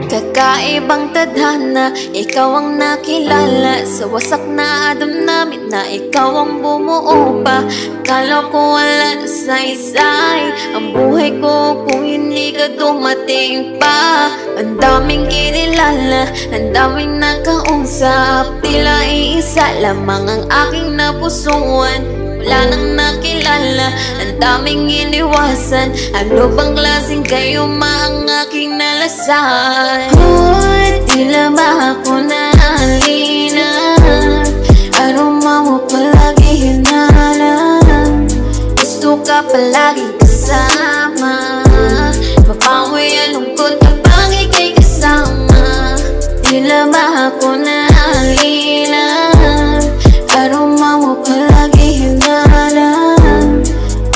Kakaibang tadhana, ikaw ang nakilala sa wasak na adam namin na ikaw ang bumuo pa. Kala ko wala na saysay ang buhay ko kung hindi ka dumating pa. Ang daming kinilala, ang daming nakausap, tila iisa lamang ang aking napusuan. Wala nang nakilala, ang daming iniwasan. Ano bang klaseng kayo ang aking nalasan? Hoy, tila ba ako naalina? Aroma mo palagi hinalan. Gusto ka palagi kasama. Mapawi ang lungkot kapag ika'y kasama. Tila ba ako naalina? Aroma mo palagi hinalan.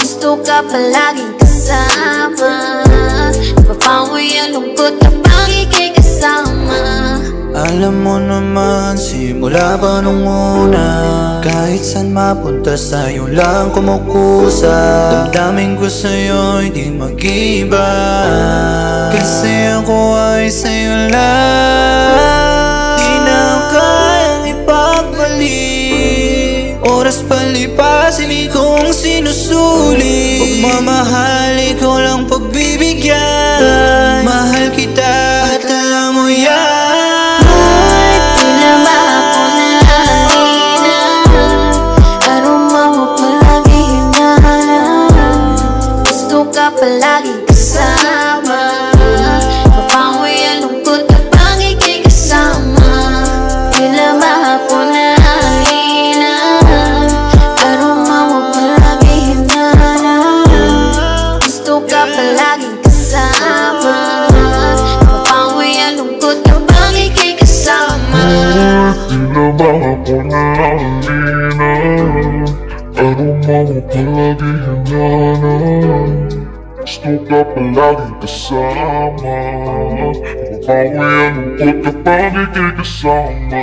Gusto ka palaging kasama. Mapawi ang lungkot kapag ika'y kasama. Alam mo naman, simula pa nung una, kahit saan mapunta sa'yo lang kumukusa. Damdamin ko sa'yo, hindi mag-iba, kasi ako ay sa'yo lang. Di na kayang ipagbalik, oras palipas, hindi kong sinusulit. Pagmamahali ko lang pagbibigyan. Mahal kita at alam mo yan. Palaging kasama. Mapawi ang lungkot kapag ika'y kasama. Tila ba ako naalina? Aroma mo palagi hinalan. Gusto ka palaging kasama. Mapawi ang lungkot kapag ika'y kasama. Tila ba ako naalina? Aroma mo palagi hinalan. Gusto ka palaging kasama. Mapawi ang lungkot kapag ika'y kasama.